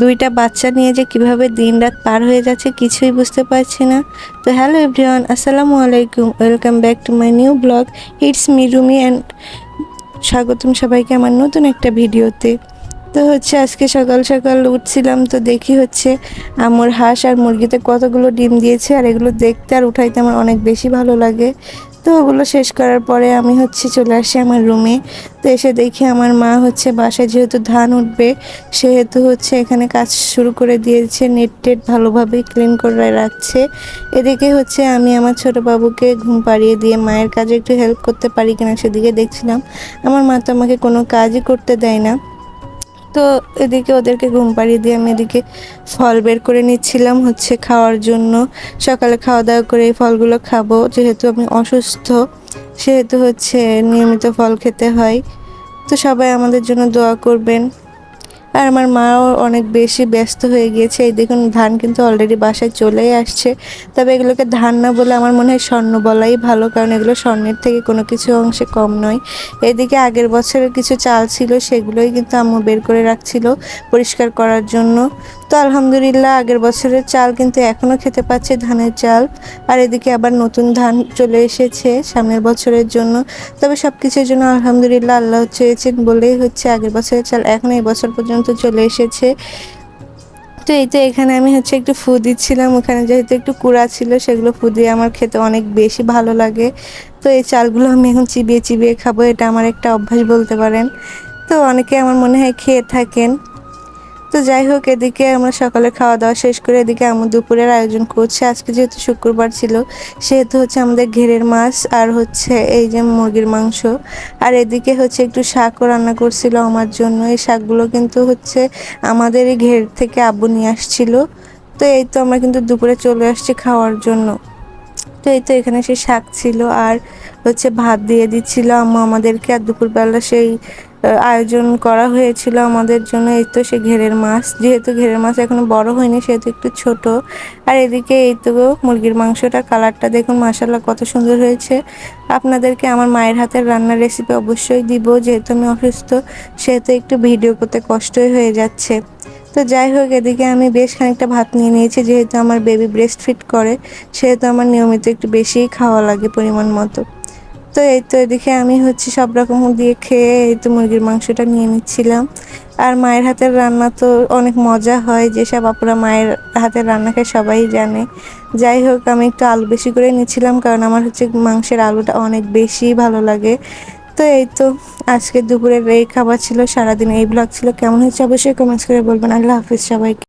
দুইটা বাচ্চা নিয়ে যে কিভাবে দিনরাত পার হয়ে যাচ্ছে কিছুই বুঝতে পারছি না। তো হ্যালো এভরিওয়ান, আসসালামু আলাইকুম, welcome back to my new blog. It's me Rumi and স্বাগতম সবাইকে আমার নতুন একটা ভিডিওতে। তো আজকে সকাল সকাল উঠছিলাম, তো দেখি আমার হাঁস আর মুরগিতে কতগুলো ডিম দিয়েছে, আর এগুলো দেখতে আর উঠাইতে আমার অনেক বেশি ভালো লাগে। তো ওগুলো শেষ করার পরে আমি চলে আসি আমার রুমে। তো এসে দেখি আমার মা বাসায় যেহেতু ধান উঠবে সেহেতু এখানে কাজ শুরু করে দিয়েছে, নেট টেট ভালোভাবে ক্লিন করে রাখছে। এদিকে আমি আমার ছোট বাবুকে ঘুম পাড়িয়ে দিয়ে মায়ের কাজে একটু হেল্প করতে পারি কিনা সেদিকে দেখছিলাম। আমার মা তো আমাকে কোনো কাজই করতে দেয় না। তো এদিকে ওদেরকে ঘুম পাড়িয়ে দিয়ে আমি এদিকে ফল বের করে নিচ্ছিলাম খাওয়ার জন্য। সকালে খাওয়া দাওয়া করে এই ফলগুলো খাবো, যেহেতু আমি অসুস্থ সেহেতু নিয়মিত ফল খেতে হয়। তো সবাই আমাদের জন্য দোয়া করবেন। আর আমার মাও অনেক বেশি ব্যস্ত হয়ে গিয়েছে। এই দেখুন ধান কিন্তু অলরেডি বাসায় চলেই আসছে। তবে এগুলোকে ধান না বলে আমার মনে হয় স্বর্ণ বলাই ভালো, কারণ এগুলো স্বর্ণের থেকে কোনো কিছু অংশে কম নয়। এদিকে আগের বছরের কিছু চাল ছিল, সেগুলোই কিন্তু আম্মু বের করে রাখছিল পরিষ্কার করার জন্য। তো আলহামদুলিল্লাহ আগের বছরের চাল কিন্তু এখনও খেতে পাচ্ছি, ধানের চাল। আর এদিকে আবার নতুন ধান চলে এসেছে সামনের বছরের জন্য। তবে সব কিছুর জন্য আলহামদুলিল্লাহ, আল্লাহ চেয়েছেন বলেই আগের বছরের চাল এখন এই বছর পর্যন্ত চলে এসেছে। তো এই তো এখানে আমি একটু ফু দিচ্ছিলাম, ওখানে যেহেতু একটু কুড়া ছিল সেগুলো ফু দিয়ে আমার খেতে অনেক বেশি ভালো লাগে। তো এই চালগুলো আমি এখন চিবিয়ে চিবিয়ে খাবো, এটা আমার একটা অভ্যাস বলতে পারেন। তো অনেকে আমার মনে হয় খেয়ে থাকেন। তো যাই হোক, এদিকে আমরা সকালে খাওয়া দাওয়া শেষ করে এদিকে আমার দুপুরের আয়োজন করছে। আজকে যেহেতু শুক্রবার ছিল সেহেতু আমাদের ঘেরের মাছ আর এই যে মুরগির মাংস। আর এদিকে একটু শাকও রান্না করছিল আমার জন্য। এই শাকগুলো কিন্তু আমাদেরই ঘের থেকে আব্বু নিয়ে আসছিল। তো এই তো আমরা কিন্তু দুপুরে চলে আসছি খাওয়ার জন্য। তো এই তো এখানে সেই শাক ছিল আর ভাত দিয়ে দিচ্ছিল আম্মু আমাদেরকে। আর দুপুরবেলা সেই আয়োজন করা হয়েছিল আমাদের জন্য। এই তো সে ঘেরের মাছ, যেহেতু ঘেরের মাছ এখনো বড় হয়নি সেহেতু একটু ছোট। আর এদিকে এই তো মুরগির মাংসটা, কালারটা দেখুন মাশাআল্লাহ কত সুন্দর হয়েছে। আপনাদেরকে আমার মায়ের হাতের রান্নার রেসিপি অবশ্যই দিব, যেহেতু আমি অসুস্থ সেহেতু একটু ভিডিও করতে কষ্টই হয়ে যাচ্ছে। তো যাই হোক, এদিকে আমি বেশ খানিকটা ভাত নিয়ে নিয়েছি, যেহেতু আমার বেবি ব্রেস্ট ফিড করে সেহেতু আমার নিয়মিত একটু বেশিই খাওয়া লাগে পরিমাণ মতো। তো এই তো এদিকে আমি সব রকম দিয়ে খেয়ে এই তো মুরগির মাংসটা নিয়ে নিচ্ছিলাম। আর মায়ের হাতের রান্না তো অনেক মজা হয়, যেসব আপুরা মায়ের হাতের রান্না খায় সবাই জানে। যাই হোক, আমি একটু আলু বেশি করে নিচ্ছিলাম, কারণ আমার মাংসের আলুটা অনেক বেশি ভালো লাগে। তো এই তো আজকে দুপুরের এই খাবার ছিল, সারাদিন এই ব্লগ ছিল। কেমন হয়েছে অবশ্যই কমেন্টস করে বলবেন। আল্লাহ হাফিজ সবাইকে।